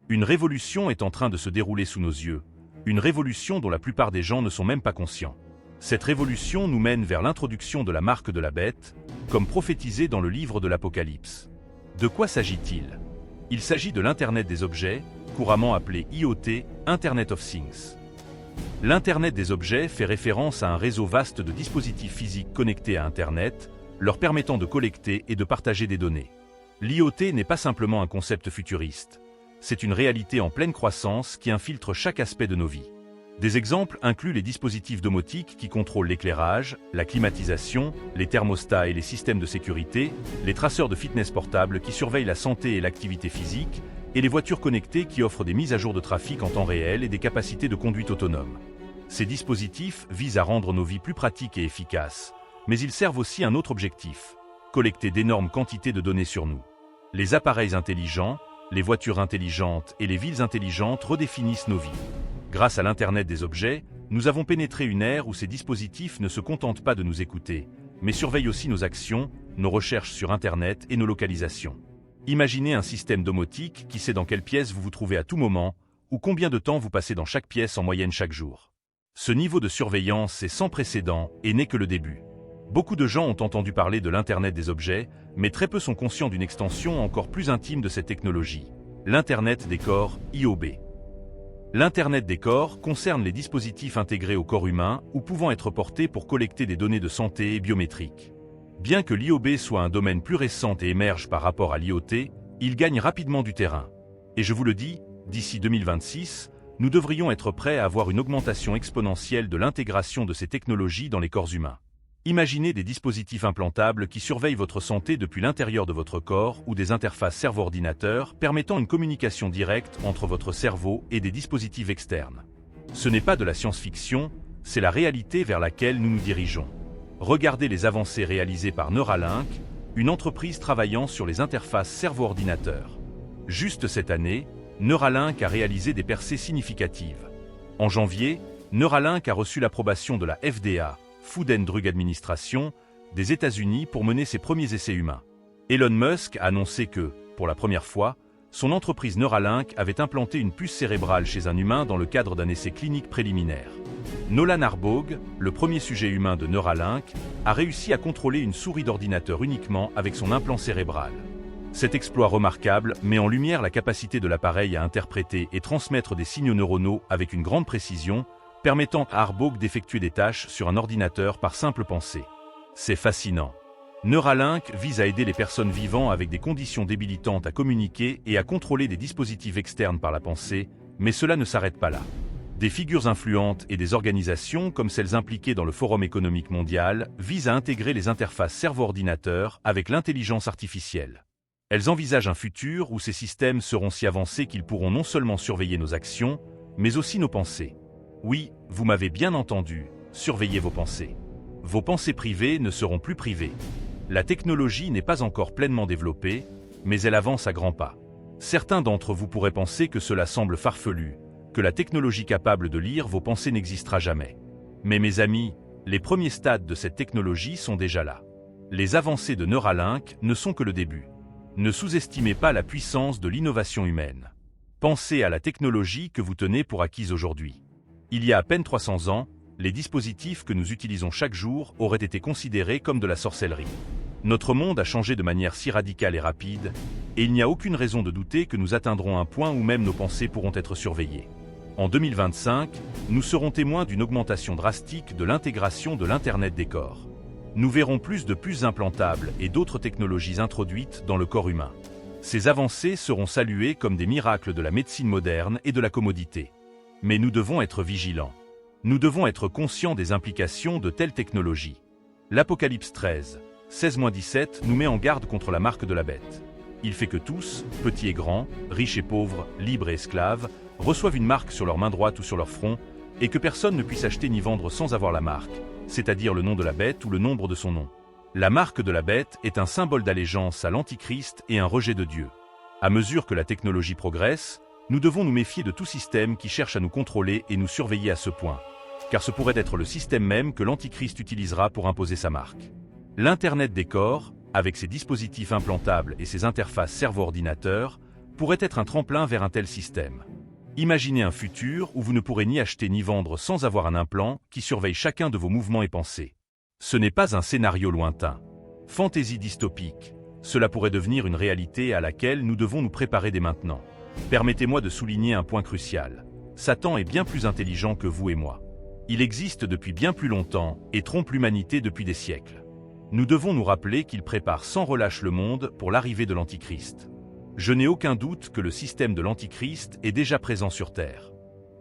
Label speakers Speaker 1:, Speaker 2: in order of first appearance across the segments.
Speaker 1: Une révolution est en train de se dérouler sous nos yeux, une révolution dont la plupart des gens ne sont même pas conscients. Cette révolution nous mène vers l'introduction de la marque de la bête, comme prophétisé dans le livre de l'Apocalypse. De quoi s'agit-il? Il s'agit de l'Internet des objets, couramment appelé IoT, Internet of Things. L'Internet des objets fait référence à un réseau vaste de dispositifs physiques connectés à Internet, leur permettant de collecter et de partager des données. L'IoT n'est pas simplement un concept futuriste. C'est une réalité en pleine croissance qui infiltre chaque aspect de nos vies. Des exemples incluent les dispositifs domotiques qui contrôlent l'éclairage, la climatisation, les thermostats et les systèmes de sécurité, les traceurs de fitness portables qui surveillent la santé et l'activité physique, et les voitures connectées qui offrent des mises à jour de trafic en temps réel et des capacités de conduite autonome. Ces dispositifs visent à rendre nos vies plus pratiques et efficaces, mais ils servent aussi un autre objectif: collecter d'énormes quantités de données sur nous. Les appareils intelligents, les voitures intelligentes et les villes intelligentes redéfinissent nos vies. Grâce à l'Internet des objets, nous avons pénétré une ère où ces dispositifs ne se contentent pas de nous écouter, mais surveillent aussi nos actions, nos recherches sur Internet et nos localisations. Imaginez un système domotique qui sait dans quelle pièce vous vous trouvez à tout moment, ou combien de temps vous passez dans chaque pièce en moyenne chaque jour. Ce niveau de surveillance est sans précédent et n'est que le début. Beaucoup de gens ont entendu parler de l'Internet des objets, mais très peu sont conscients d'une extension encore plus intime de cette technologie: l'Internet des corps, IoB. L'Internet des corps concerne les dispositifs intégrés au corps humain ou pouvant être portés pour collecter des données de santé et biométriques. Bien que l'IoB soit un domaine plus récent et émerge par rapport à l'IoT, il gagne rapidement du terrain. Et je vous le dis, d'ici 2026, nous devrions être prêts à avoir une augmentation exponentielle de l'intégration de ces technologies dans les corps humains. Imaginez des dispositifs implantables qui surveillent votre santé depuis l'intérieur de votre corps ou des interfaces cerveau-ordinateur permettant une communication directe entre votre cerveau et des dispositifs externes. Ce n'est pas de la science-fiction, c'est la réalité vers laquelle nous nous dirigeons. Regardez les avancées réalisées par Neuralink, une entreprise travaillant sur les interfaces cerveau-ordinateur. Juste cette année, Neuralink a réalisé des percées significatives. En janvier, Neuralink a reçu l'approbation de la FDA, Food and Drug Administration, des États-Unis pour mener ses premiers essais humains. Elon Musk a annoncé que, pour la première fois, son entreprise Neuralink avait implanté une puce cérébrale chez un humain dans le cadre d'un essai clinique préliminaire. Nolan Arbog, le premier sujet humain de Neuralink, a réussi à contrôler une souris d'ordinateur uniquement avec son implant cérébral. Cet exploit remarquable met en lumière la capacité de l'appareil à interpréter et transmettre des signaux neuronaux avec une grande précision, permettant à Arbog d'effectuer des tâches sur un ordinateur par simple pensée. C'est fascinant. Neuralink vise à aider les personnes vivant avec des conditions débilitantes à communiquer et à contrôler des dispositifs externes par la pensée, mais cela ne s'arrête pas là. Des figures influentes et des organisations comme celles impliquées dans le Forum économique mondial visent à intégrer les interfaces cerveau-ordinateur avec l'intelligence artificielle. Elles envisagent un futur où ces systèmes seront si avancés qu'ils pourront non seulement surveiller nos actions, mais aussi nos pensées. Oui, vous m'avez bien entendu, surveillez vos pensées. Vos pensées privées ne seront plus privées. La technologie n'est pas encore pleinement développée, mais elle avance à grands pas. Certains d'entre vous pourraient penser que cela semble farfelu, que la technologie capable de lire vos pensées n'existera jamais. Mais mes amis, les premiers stades de cette technologie sont déjà là. Les avancées de Neuralink ne sont que le début. Ne sous-estimez pas la puissance de l'innovation humaine. Pensez à la technologie que vous tenez pour acquise aujourd'hui. Il y a à peine 300 ans, les dispositifs que nous utilisons chaque jour auraient été considérés comme de la sorcellerie. Notre monde a changé de manière si radicale et rapide, et il n'y a aucune raison de douter que nous atteindrons un point où même nos pensées pourront être surveillées. En 2025, nous serons témoins d'une augmentation drastique de l'intégration de l'Internet des corps. Nous verrons plus de puces implantables et d'autres technologies introduites dans le corps humain. Ces avancées seront saluées comme des miracles de la médecine moderne et de la commodité. Mais nous devons être vigilants. Nous devons être conscients des implications de telles technologies. L'Apocalypse 13, 16-17 nous met en garde contre la marque de la bête. Il fait que tous, petits et grands, riches et pauvres, libres et esclaves, reçoivent une marque sur leur main droite ou sur leur front, et que personne ne puisse acheter ni vendre sans avoir la marque, c'est-à-dire le nom de la bête ou le nombre de son nom. La marque de la bête est un symbole d'allégeance à l'Antichrist et un rejet de Dieu. À mesure que la technologie progresse, nous devons nous méfier de tout système qui cherche à nous contrôler et nous surveiller à ce point, car ce pourrait être le système même que l'Antichrist utilisera pour imposer sa marque. L'Internet des corps, avec ses dispositifs implantables et ses interfaces cerveau-ordinateur, pourrait être un tremplin vers un tel système. Imaginez un futur où vous ne pourrez ni acheter ni vendre sans avoir un implant qui surveille chacun de vos mouvements et pensées. Ce n'est pas un scénario lointain. Fantaisie dystopique, cela pourrait devenir une réalité à laquelle nous devons nous préparer dès maintenant. Permettez-moi de souligner un point crucial. Satan est bien plus intelligent que vous et moi. Il existe depuis bien plus longtemps et trompe l'humanité depuis des siècles. Nous devons nous rappeler qu'il prépare sans relâche le monde pour l'arrivée de l'Antichrist. Je n'ai aucun doute que le système de l'Antichrist est déjà présent sur Terre.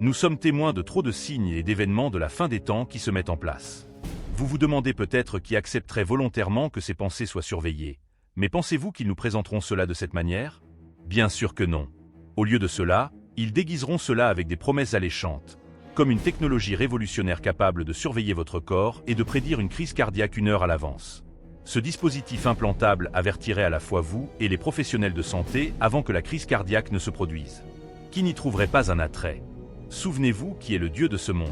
Speaker 1: Nous sommes témoins de trop de signes et d'événements de la fin des temps qui se mettent en place. Vous vous demandez peut-être qui accepterait volontairement que ces pensées soient surveillées. Mais pensez-vous qu'ils nous présenteront cela de cette manière? Bien sûr que non. Au lieu de cela, ils déguiseront cela avec des promesses alléchantes, comme une technologie révolutionnaire capable de surveiller votre corps et de prédire une crise cardiaque 1 heure à l'avance. Ce dispositif implantable avertirait à la fois vous et les professionnels de santé avant que la crise cardiaque ne se produise. Qui n'y trouverait pas un attrait? Souvenez-vous qui est le Dieu de ce monde.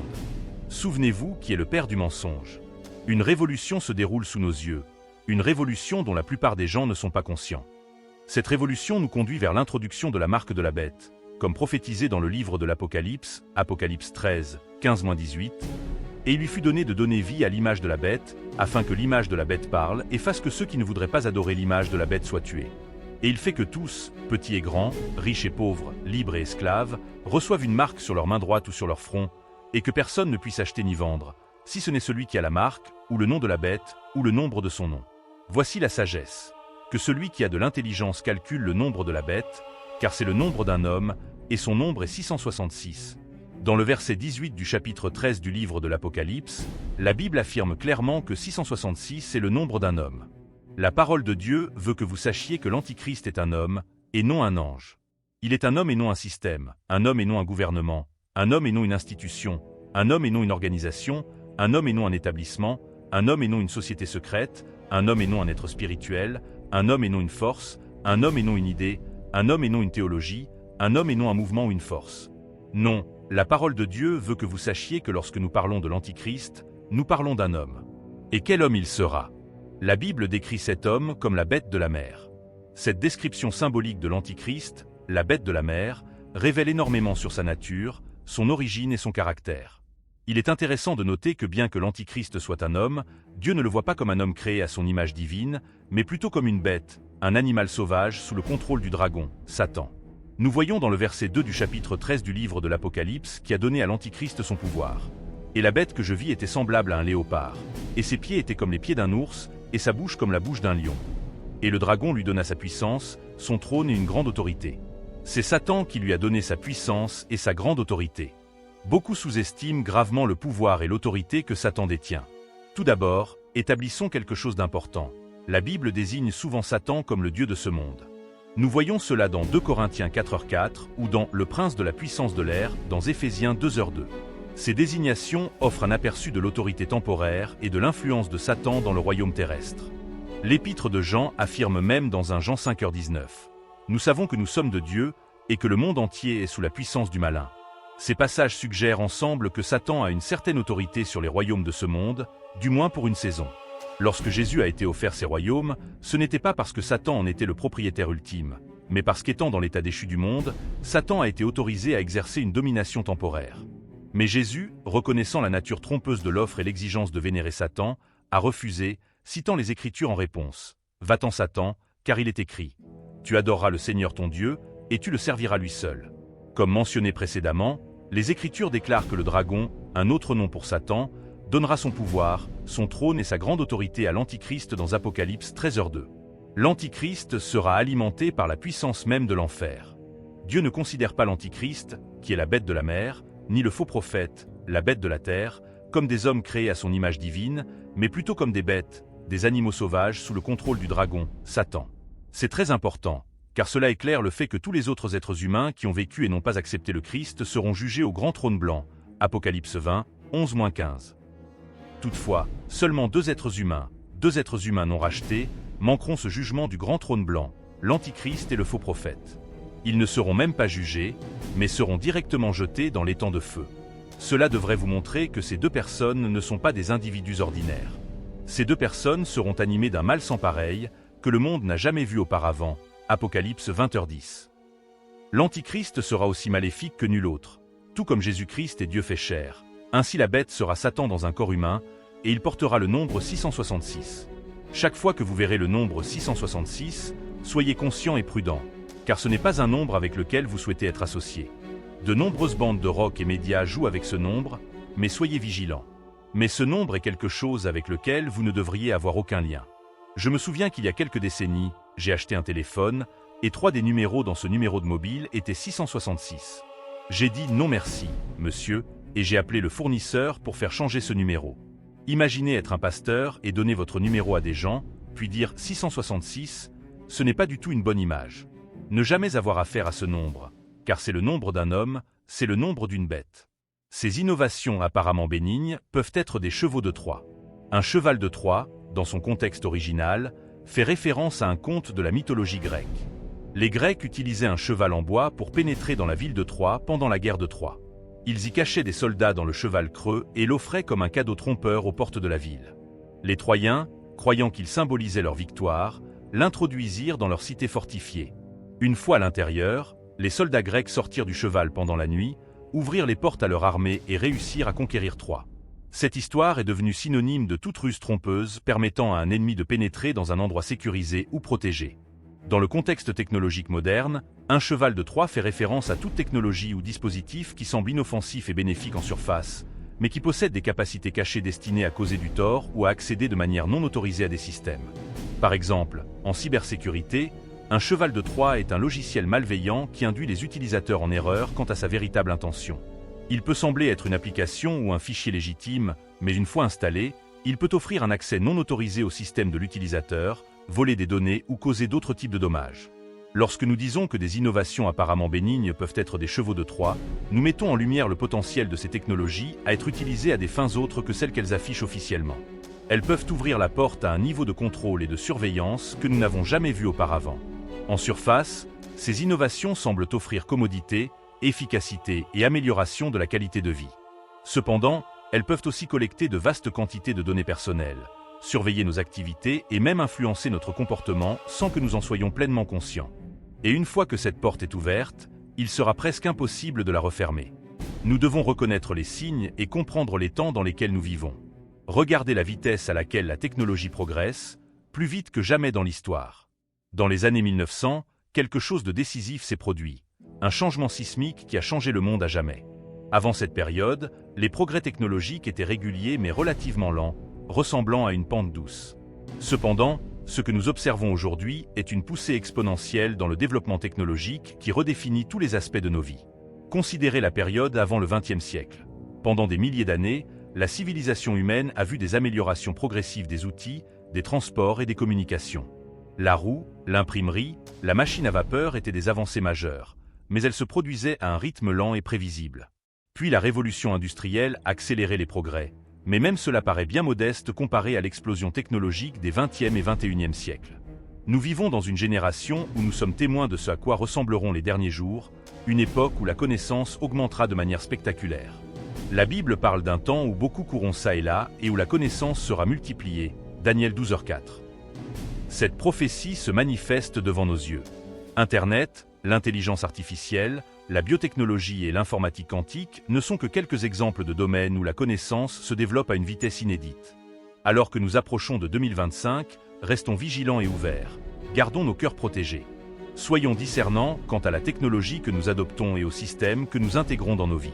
Speaker 1: Souvenez-vous qui est le Père du mensonge. Une révolution se déroule sous nos yeux, une révolution dont la plupart des gens ne sont pas conscients. Cette révolution nous conduit vers l'introduction de la marque de la bête, comme prophétisé dans le livre de l'Apocalypse, Apocalypse 13, 15-18, et il lui fut donné de donner vie à l'image de la bête, afin que l'image de la bête parle et fasse que ceux qui ne voudraient pas adorer l'image de la bête soient tués. Et il fait que tous, petits et grands, riches et pauvres, libres et esclaves, reçoivent une marque sur leur main droite ou sur leur front, et que personne ne puisse acheter ni vendre, si ce n'est celui qui a la marque, ou le nom de la bête, ou le nombre de son nom. Voici la sagesse. Que celui qui a de l'intelligence calcule le nombre de la bête, car c'est le nombre d'un homme, et son nombre est 666. Dans le verset 18 du chapitre 13 du livre de l'Apocalypse, la Bible affirme clairement que 666 est le nombre d'un homme. La parole de Dieu veut que vous sachiez que l'Antichrist est un homme, et non un ange. Il est un homme et non un système, un homme et non un gouvernement, un homme et non une institution, un homme et non une organisation, un homme et non un établissement, un homme et non une société secrète, un homme et non un être spirituel, un homme et non une force, un homme et non une idée, un homme et non une théologie, un homme et non un mouvement ou une force. Non, la parole de Dieu veut que vous sachiez que lorsque nous parlons de l'Antichrist, nous parlons d'un homme. Et quel homme il sera? La Bible décrit cet homme comme la bête de la mer. Cette description symbolique de l'Antichrist, la bête de la mer, révèle énormément sur sa nature, son origine et son caractère. Il est intéressant de noter que bien que l'Antichrist soit un homme, Dieu ne le voit pas comme un homme créé à son image divine, mais plutôt comme une bête, un animal sauvage sous le contrôle du dragon, Satan. Nous voyons dans le verset 2 du chapitre 13 du livre de l'Apocalypse qui a donné à l'Antichrist son pouvoir. Et la bête que je vis était semblable à un léopard, et ses pieds étaient comme les pieds d'un ours, et sa bouche comme la bouche d'un lion. Et le dragon lui donna sa puissance, son trône et une grande autorité. C'est Satan qui lui a donné sa puissance et sa grande autorité. Beaucoup sous-estiment gravement le pouvoir et l'autorité que Satan détient. Tout d'abord, établissons quelque chose d'important. La Bible désigne souvent Satan comme le Dieu de ce monde. Nous voyons cela dans 2 Corinthiens 4h4 ou dans le prince de la puissance de l'air dans Éphésiens 2h2. Ces désignations offrent un aperçu de l'autorité temporaire et de l'influence de Satan dans le royaume terrestre. L'épître de Jean affirme même dans 1 Jean 5h19. Nous savons que nous sommes de Dieu et que le monde entier est sous la puissance du malin. Ces passages suggèrent ensemble que Satan a une certaine autorité sur les royaumes de ce monde, du moins pour une saison. Lorsque Jésus a été offert ces royaumes, ce n'était pas parce que Satan en était le propriétaire ultime, mais parce qu'étant dans l'état déchu du monde, Satan a été autorisé à exercer une domination temporaire. Mais Jésus, reconnaissant la nature trompeuse de l'offre et l'exigence de vénérer Satan, a refusé, citant les Écritures en réponse. « Va-t'en Satan, car il est écrit. Tu adoreras le Seigneur ton Dieu, et tu le serviras lui seul. » Comme mentionné précédemment, les Écritures déclarent que le dragon, un autre nom pour Satan, donnera son pouvoir, son trône et sa grande autorité à l'Antichrist dans Apocalypse 13h2. L'Antichrist sera alimenté par la puissance même de l'enfer. Dieu ne considère pas l'Antichrist, qui est la bête de la mer, ni le faux prophète, la bête de la terre, comme des hommes créés à son image divine, mais plutôt comme des bêtes, des animaux sauvages sous le contrôle du dragon, Satan. C'est très important, car cela éclaire le fait que tous les autres êtres humains qui ont vécu et n'ont pas accepté le Christ seront jugés au grand trône blanc, Apocalypse 20, 11-15. Toutefois, seulement deux êtres humains non rachetés, manqueront ce jugement du grand trône blanc, l'Antichrist et le faux prophète. Ils ne seront même pas jugés, mais seront directement jetés dans l'étang de feu. Cela devrait vous montrer que ces deux personnes ne sont pas des individus ordinaires. Ces deux personnes seront animées d'un mal sans pareil, que le monde n'a jamais vu auparavant, Apocalypse 20h10. L'Antichrist sera aussi maléfique que nul autre, tout comme Jésus-Christ est Dieu fait chair. Ainsi la bête sera Satan dans un corps humain, et il portera le nombre 666. Chaque fois que vous verrez le nombre 666, soyez conscient et prudent, car ce n'est pas un nombre avec lequel vous souhaitez être associé. De nombreuses bandes de rock et médias jouent avec ce nombre, mais soyez vigilants. Mais ce nombre est quelque chose avec lequel vous ne devriez avoir aucun lien. Je me souviens qu'il y a quelques décennies, j'ai acheté un téléphone, et 3 des numéros dans ce numéro de mobile étaient 666. J'ai dit non merci, monsieur, et j'ai appelé le fournisseur pour faire changer ce numéro. Imaginez être un pasteur et donner votre numéro à des gens, puis dire 666, ce n'est pas du tout une bonne image. Ne jamais avoir affaire à ce nombre, car c'est le nombre d'un homme, c'est le nombre d'une bête. Ces innovations apparemment bénignes peuvent être des chevaux de Troie. Un cheval de Troie, dans son contexte original, fait référence à un conte de la mythologie grecque. Les Grecs utilisaient un cheval en bois pour pénétrer dans la ville de Troie pendant la guerre de Troie. Ils y cachaient des soldats dans le cheval creux et l'offraient comme un cadeau trompeur aux portes de la ville. Les Troyens, croyant qu'il symbolisait leur victoire, l'introduisirent dans leur cité fortifiée. Une fois à l'intérieur, les soldats grecs sortirent du cheval pendant la nuit, ouvrirent les portes à leur armée et réussirent à conquérir Troie. Cette histoire est devenue synonyme de toute ruse trompeuse permettant à un ennemi de pénétrer dans un endroit sécurisé ou protégé. Dans le contexte technologique moderne, un cheval de Troie fait référence à toute technologie ou dispositif qui semble inoffensif et bénéfique en surface, mais qui possède des capacités cachées destinées à causer du tort ou à accéder de manière non autorisée à des systèmes. Par exemple, en cybersécurité, un cheval de Troie est un logiciel malveillant qui induit les utilisateurs en erreur quant à sa véritable intention. Il peut sembler être une application ou un fichier légitime, mais une fois installé, il peut offrir un accès non autorisé au système de l'utilisateur, voler des données ou causer d'autres types de dommages. Lorsque nous disons que des innovations apparemment bénignes peuvent être des chevaux de Troie, nous mettons en lumière le potentiel de ces technologies à être utilisées à des fins autres que celles qu'elles affichent officiellement. Elles peuvent ouvrir la porte à un niveau de contrôle et de surveillance que nous n'avons jamais vu auparavant. En surface, ces innovations semblent offrir commodité, efficacité et amélioration de la qualité de vie. Cependant, elles peuvent aussi collecter de vastes quantités de données personnelles, surveiller nos activités et même influencer notre comportement sans que nous en soyons pleinement conscients. Et une fois que cette porte est ouverte, il sera presque impossible de la refermer. Nous devons reconnaître les signes et comprendre les temps dans lesquels nous vivons. Regardez la vitesse à laquelle la technologie progresse, plus vite que jamais dans l'histoire. Dans les années 1900, quelque chose de décisif s'est produit, un changement sismique qui a changé le monde à jamais. Avant cette période, les progrès technologiques étaient réguliers mais relativement lents, ressemblant à une pente douce. Cependant, ce que nous observons aujourd'hui est une poussée exponentielle dans le développement technologique qui redéfinit tous les aspects de nos vies. Considérez la période avant le XXe siècle. Pendant des milliers d'années, la civilisation humaine a vu des améliorations progressives des outils, des transports et des communications. La roue, l'imprimerie, la machine à vapeur étaient des avancées majeures, mais elles se produisaient à un rythme lent et prévisible. Puis la révolution industrielle a accéléré les progrès, mais même cela paraît bien modeste comparé à l'explosion technologique des XXe et XXIe siècles. Nous vivons dans une génération où nous sommes témoins de ce à quoi ressembleront les derniers jours, une époque où la connaissance augmentera de manière spectaculaire. La Bible parle d'un temps où beaucoup courront ça et là et où la connaissance sera multipliée, Daniel 12h4. Cette prophétie se manifeste devant nos yeux. Internet, l'intelligence artificielle, la biotechnologie et l'informatique quantique ne sont que quelques exemples de domaines où la connaissance se développe à une vitesse inédite. Alors que nous approchons de 2025, restons vigilants et ouverts. Gardons nos cœurs protégés. Soyons discernants quant à la technologie que nous adoptons et au système que nous intégrons dans nos vies.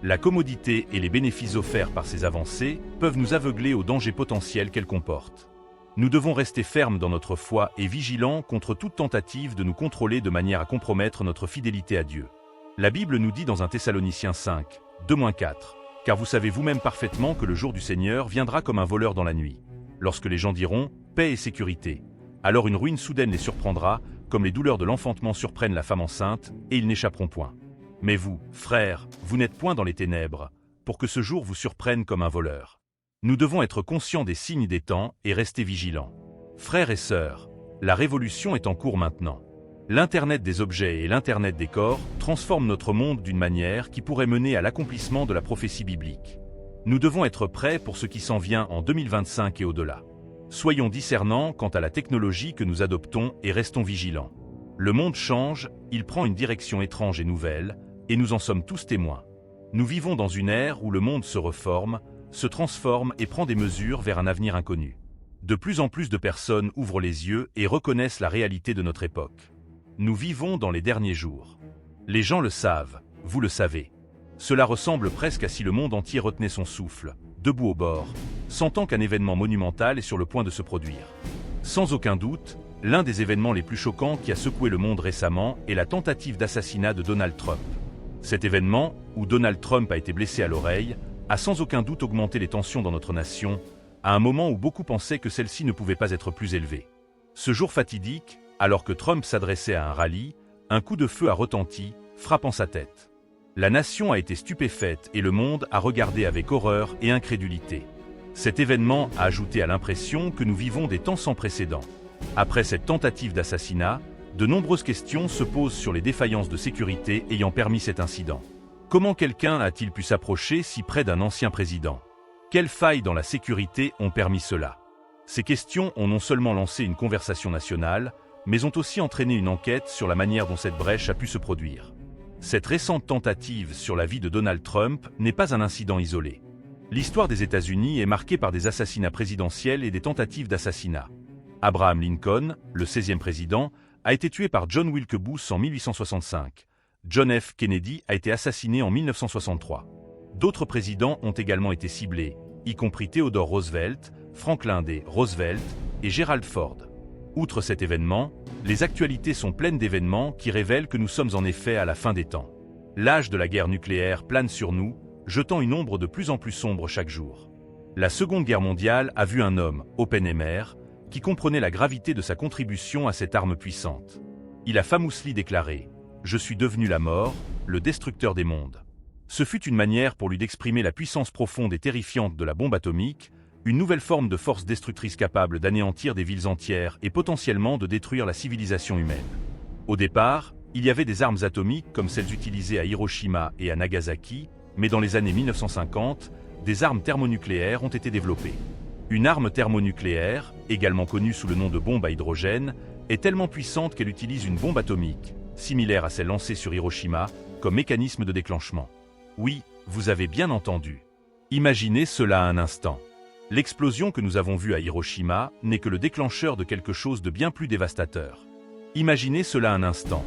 Speaker 1: La commodité et les bénéfices offerts par ces avancées peuvent nous aveugler aux dangers potentiels qu'elles comportent. Nous devons rester fermes dans notre foi et vigilants contre toute tentative de nous contrôler de manière à compromettre notre fidélité à Dieu. La Bible nous dit dans 1 Thessaloniciens 5, 2-4, « Car vous savez vous-même parfaitement que le jour du Seigneur viendra comme un voleur dans la nuit. Lorsque les gens diront « paix et sécurité », alors une ruine soudaine les surprendra, comme les douleurs de l'enfantement surprennent la femme enceinte, et ils n'échapperont point. Mais vous, frères, vous n'êtes point dans les ténèbres, pour que ce jour vous surprenne comme un voleur. » Nous devons être conscients des signes des temps et rester vigilants. Frères et sœurs, la révolution est en cours maintenant. L'Internet des objets et l'Internet des corps transforment notre monde d'une manière qui pourrait mener à l'accomplissement de la prophétie biblique. Nous devons être prêts pour ce qui s'en vient en 2025 et au-delà. Soyons discernants quant à la technologie que nous adoptons et restons vigilants. Le monde change, il prend une direction étrange et nouvelle, et nous en sommes tous témoins. Nous vivons dans une ère où le monde se reforme, se transforme et prend des mesures vers un avenir inconnu. De plus en plus de personnes ouvrent les yeux et reconnaissent la réalité de notre époque. Nous vivons dans les derniers jours. Les gens le savent, vous le savez. Cela ressemble presque à si le monde entier retenait son souffle, debout au bord, sentant qu'un événement monumental est sur le point de se produire. Sans aucun doute, l'un des événements les plus choquants qui a secoué le monde récemment est la tentative d'assassinat de Donald Trump. Cet événement, où Donald Trump a été blessé à l'oreille, a sans aucun doute augmenté les tensions dans notre nation, à un moment où beaucoup pensaient que celle-ci ne pouvait pas être plus élevée. Ce jour fatidique, alors que Trump s'adressait à un rallye, un coup de feu a retenti, frappant sa tête. La nation a été stupéfaite et le monde a regardé avec horreur et incrédulité. Cet événement a ajouté à l'impression que nous vivons des temps sans précédent. Après cette tentative d'assassinat, de nombreuses questions se posent sur les défaillances de sécurité ayant permis cet incident. Comment quelqu'un a-t-il pu s'approcher si près d'un ancien président? Quelles failles dans la sécurité ont permis cela? Ces questions ont non seulement lancé une conversation nationale, mais ont aussi entraîné une enquête sur la manière dont cette brèche a pu se produire. Cette récente tentative sur la vie de Donald Trump n'est pas un incident isolé. L'histoire des États-Unis est marquée par des assassinats présidentiels et des tentatives d'assassinat. Abraham Lincoln, le 16e président, a été tué par John Wilkes Booth en 1865. John F. Kennedy a été assassiné en 1963. D'autres présidents ont également été ciblés, y compris Theodore Roosevelt, Franklin D. Roosevelt et Gerald Ford. Outre cet événement, les actualités sont pleines d'événements qui révèlent que nous sommes en effet à la fin des temps. L'âge de la guerre nucléaire plane sur nous, jetant une ombre de plus en plus sombre chaque jour. La Seconde Guerre mondiale a vu un homme, Oppenheimer, qui comprenait la gravité de sa contribution à cette arme puissante. Il a famously déclaré « Je suis devenu la mort, le destructeur des mondes ». Ce fut une manière pour lui d'exprimer la puissance profonde et terrifiante de la bombe atomique, une nouvelle forme de force destructrice capable d'anéantir des villes entières et potentiellement de détruire la civilisation humaine. Au départ, il y avait des armes atomiques comme celles utilisées à Hiroshima et à Nagasaki, mais dans les années 1950, des armes thermonucléaires ont été développées. Une arme thermonucléaire, également connue sous le nom de bombe à hydrogène, est tellement puissante qu'elle utilise une bombe atomique, similaire à celle lancée sur Hiroshima, comme mécanisme de déclenchement. Oui, vous avez bien entendu. Imaginez cela un instant. L'explosion que nous avons vue à Hiroshima n'est que le déclencheur de quelque chose de bien plus dévastateur. Imaginez cela un instant.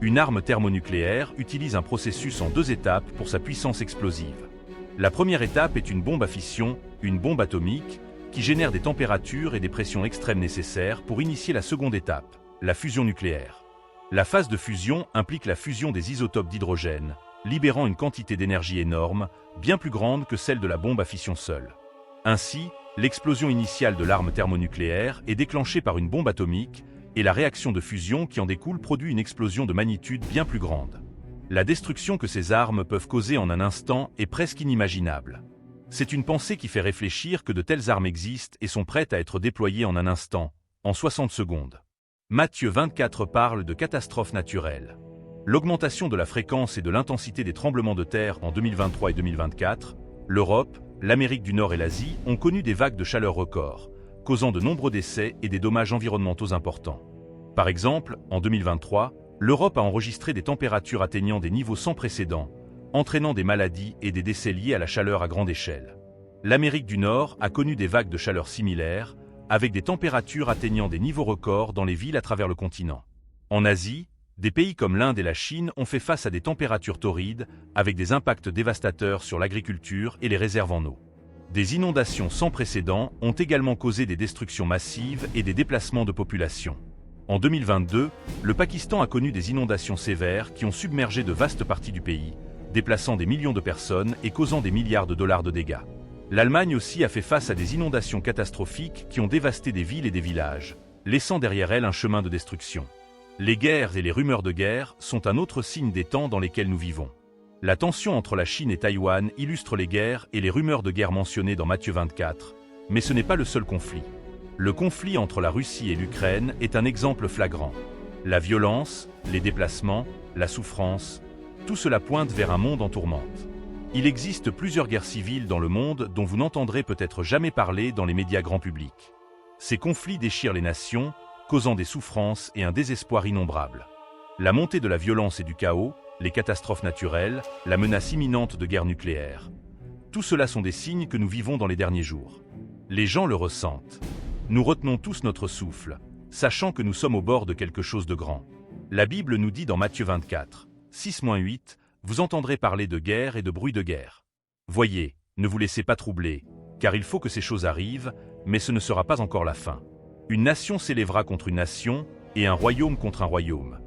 Speaker 1: Une arme thermonucléaire utilise un processus en 2 étapes pour sa puissance explosive. La première étape est une bombe à fission, une bombe atomique, qui génère des températures et des pressions extrêmes nécessaires pour initier la seconde étape, la fusion nucléaire. La phase de fusion implique la fusion des isotopes d'hydrogène, libérant une quantité d'énergie énorme, bien plus grande que celle de la bombe à fission seule. Ainsi, l'explosion initiale de l'arme thermonucléaire est déclenchée par une bombe atomique, et la réaction de fusion qui en découle produit une explosion de magnitude bien plus grande. La destruction que ces armes peuvent causer en un instant est presque inimaginable. C'est une pensée qui fait réfléchir que de telles armes existent et sont prêtes à être déployées en un instant, en 60 secondes. Matthieu 24 parle de catastrophes naturelles. L'augmentation de la fréquence et de l'intensité des tremblements de terre en 2023 et 2024, l'Europe, l'Amérique du Nord et l'Asie ont connu des vagues de chaleur records, causant de nombreux décès et des dommages environnementaux importants. Par exemple, en 2023, l'Europe a enregistré des températures atteignant des niveaux sans précédent, entraînant des maladies et des décès liés à la chaleur à grande échelle. L'Amérique du Nord a connu des vagues de chaleur similaires, avec des températures atteignant des niveaux records dans les villes à travers le continent. En Asie, des pays comme l'Inde et la Chine ont fait face à des températures torrides, avec des impacts dévastateurs sur l'agriculture et les réserves en eau. Des inondations sans précédent ont également causé des destructions massives et des déplacements de population. En 2022, le Pakistan a connu des inondations sévères qui ont submergé de vastes parties du pays, déplaçant des millions de personnes et causant des milliards de dollars de dégâts. L'Allemagne aussi a fait face à des inondations catastrophiques qui ont dévasté des villes et des villages, laissant derrière elles un chemin de destruction. Les guerres et les rumeurs de guerre sont un autre signe des temps dans lesquels nous vivons. La tension entre la Chine et Taïwan illustre les guerres et les rumeurs de guerre mentionnées dans Matthieu 24, mais ce n'est pas le seul conflit. Le conflit entre la Russie et l'Ukraine est un exemple flagrant. La violence, les déplacements, la souffrance, tout cela pointe vers un monde en tourmente. Il existe plusieurs guerres civiles dans le monde dont vous n'entendrez peut-être jamais parler dans les médias grand public. Ces conflits déchirent les nations, causant des souffrances et un désespoir innombrables. La montée de la violence et du chaos, les catastrophes naturelles, la menace imminente de guerre nucléaire. Tout cela sont des signes que nous vivons dans les derniers jours. Les gens le ressentent. Nous retenons tous notre souffle, sachant que nous sommes au bord de quelque chose de grand. La Bible nous dit dans Matthieu 24, 6-8, « Vous entendrez parler de guerre et de bruit de guerre. Voyez, ne vous laissez pas troubler, car il faut que ces choses arrivent, mais ce ne sera pas encore la fin. Une nation s'élèvera contre une nation, et un royaume contre un royaume.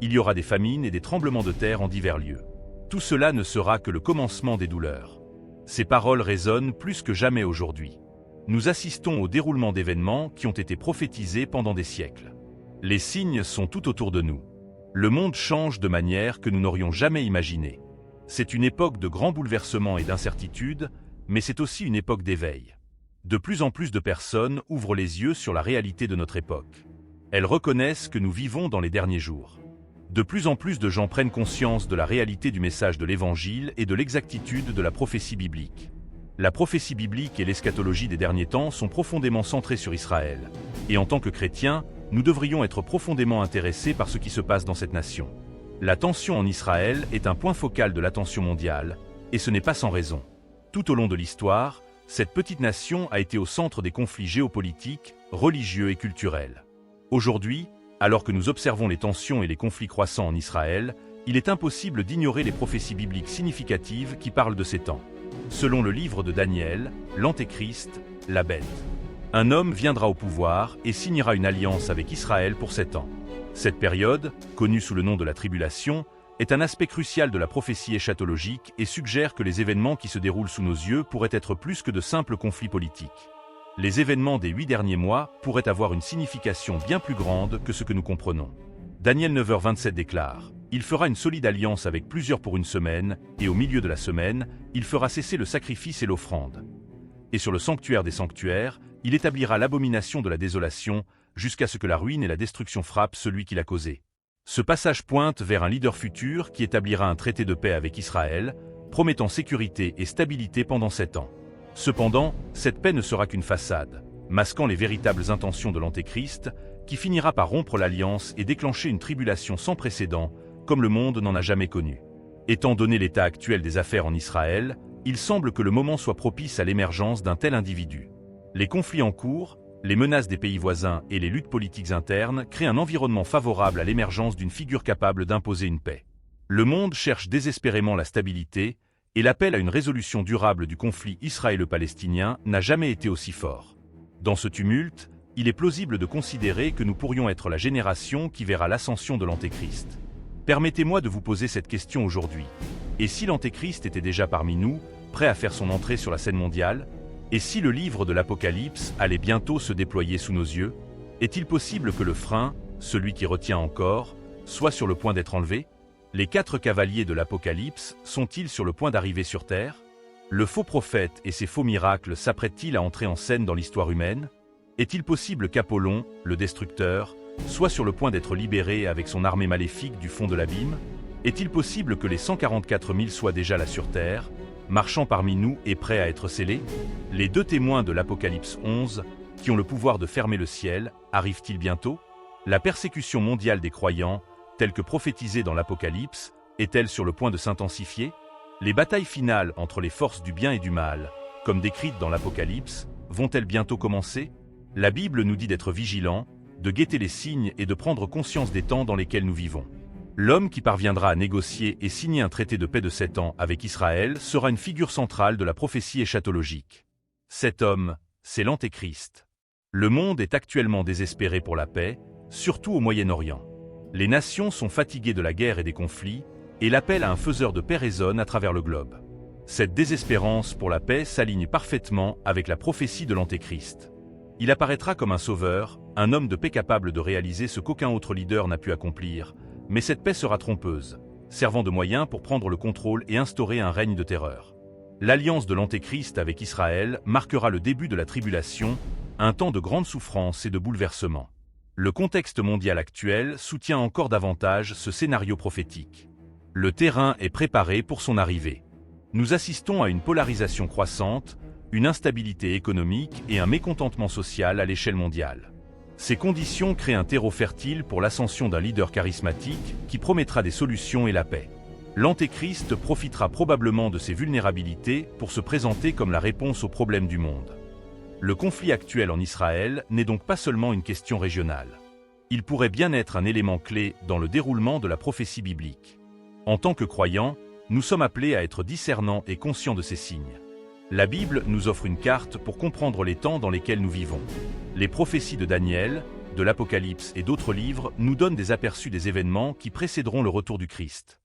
Speaker 1: Il y aura des famines et des tremblements de terre en divers lieux. Tout cela ne sera que le commencement des douleurs. » Ces paroles résonnent plus que jamais aujourd'hui. Nous assistons au déroulement d'événements qui ont été prophétisés pendant des siècles. Les signes sont tout autour de nous. Le monde change de manière que nous n'aurions jamais imaginée. C'est une époque de grands bouleversements et d'incertitudes, mais c'est aussi une époque d'éveil. De plus en plus de personnes ouvrent les yeux sur la réalité de notre époque. Elles reconnaissent que nous vivons dans les derniers jours. De plus en plus de gens prennent conscience de la réalité du message de l'Évangile et de l'exactitude de la prophétie biblique. La prophétie biblique et l'eschatologie des derniers temps sont profondément centrées sur Israël. Et en tant que chrétiens, nous devrions être profondément intéressés par ce qui se passe dans cette nation. La tension en Israël est un point focal de l'attention mondiale, et ce n'est pas sans raison. Tout au long de l'histoire, cette petite nation a été au centre des conflits géopolitiques, religieux et culturels. Aujourd'hui, alors que nous observons les tensions et les conflits croissants en Israël, il est impossible d'ignorer les prophéties bibliques significatives qui parlent de ces temps. Selon le livre de Daniel, l'Antéchrist, la bête. Un homme viendra au pouvoir et signera une alliance avec Israël pour 7 ans. Cette période, connue sous le nom de la tribulation, est un aspect crucial de la prophétie eschatologique et suggère que les événements qui se déroulent sous nos yeux pourraient être plus que de simples conflits politiques. Les événements des 8 derniers mois pourraient avoir une signification bien plus grande que ce que nous comprenons. Daniel 9h27 déclare « Il fera une solide alliance avec plusieurs pour une semaine, et au milieu de la semaine, il fera cesser le sacrifice et l'offrande. Et sur le sanctuaire des sanctuaires, il établira l'abomination de la désolation, jusqu'à ce que la ruine et la destruction frappent celui qui l'a causé. » Ce passage pointe vers un leader futur qui établira un traité de paix avec Israël, promettant sécurité et stabilité pendant 7 ans. Cependant, cette paix ne sera qu'une façade, masquant les véritables intentions de l'Antéchrist, qui finira par rompre l'alliance et déclencher une tribulation sans précédent, comme le monde n'en a jamais connu. Étant donné l'état actuel des affaires en Israël, il semble que le moment soit propice à l'émergence d'un tel individu. Les conflits en cours, les menaces des pays voisins et les luttes politiques internes créent un environnement favorable à l'émergence d'une figure capable d'imposer une paix. Le monde cherche désespérément la stabilité, et l'appel à une résolution durable du conflit israélo-palestinien n'a jamais été aussi fort. Dans ce tumulte, il est plausible de considérer que nous pourrions être la génération qui verra l'ascension de l'Antéchrist. Permettez-moi de vous poser cette question aujourd'hui. Et si l'Antéchrist était déjà parmi nous, prêt à faire son entrée sur la scène mondiale? Et si le livre de l'Apocalypse allait bientôt se déployer sous nos yeux? Est-il possible que le frein, celui qui retient encore, soit sur le point d'être enlevé? Les 4 cavaliers de l'Apocalypse sont-ils sur le point d'arriver sur Terre? Le faux prophète et ses faux miracles s'apprêtent-ils à entrer en scène dans l'histoire humaine? Est-il possible qu'Apollon, le destructeur, soit sur le point d'être libéré avec son armée maléfique du fond de l'abîme? Est-il possible que les 144 000 soient déjà là sur Terre, marchant parmi nous et prêts à être scellés? Les 2 témoins de l'Apocalypse 11, qui ont le pouvoir de fermer le ciel, arrivent-ils bientôt? La persécution mondiale des croyants, telle que prophétisée dans l'Apocalypse, est-elle sur le point de s'intensifier? Les batailles finales entre les forces du bien et du mal, comme décrites dans l'Apocalypse, vont-elles bientôt commencer? La Bible nous dit d'être vigilants, de guetter les signes et de prendre conscience des temps dans lesquels nous vivons. L'homme qui parviendra à négocier et signer un traité de paix de 7 ans avec Israël sera une figure centrale de la prophétie eschatologique. Cet homme, c'est l'Antéchrist. Le monde est actuellement désespéré pour la paix, surtout au Moyen-Orient. Les nations sont fatiguées de la guerre et des conflits, et l'appel à un faiseur de paix résonne à travers le globe. Cette désespérance pour la paix s'aligne parfaitement avec la prophétie de l'Antéchrist. Il apparaîtra comme un sauveur, un homme de paix capable de réaliser ce qu'aucun autre leader n'a pu accomplir, mais cette paix sera trompeuse, servant de moyen pour prendre le contrôle et instaurer un règne de terreur. L'alliance de l'Antéchrist avec Israël marquera le début de la tribulation, un temps de grande souffrance et de bouleversement. Le contexte mondial actuel soutient encore davantage ce scénario prophétique. Le terrain est préparé pour son arrivée. Nous assistons à une polarisation croissante, une instabilité économique et un mécontentement social à l'échelle mondiale. Ces conditions créent un terreau fertile pour l'ascension d'un leader charismatique qui promettra des solutions et la paix. L'Antéchrist profitera probablement de ces vulnérabilités pour se présenter comme la réponse aux problèmes du monde. Le conflit actuel en Israël n'est donc pas seulement une question régionale. Il pourrait bien être un élément clé dans le déroulement de la prophétie biblique. En tant que croyants, nous sommes appelés à être discernants et conscients de ces signes. La Bible nous offre une carte pour comprendre les temps dans lesquels nous vivons. Les prophéties de Daniel, de l'Apocalypse et d'autres livres nous donnent des aperçus des événements qui précéderont le retour du Christ.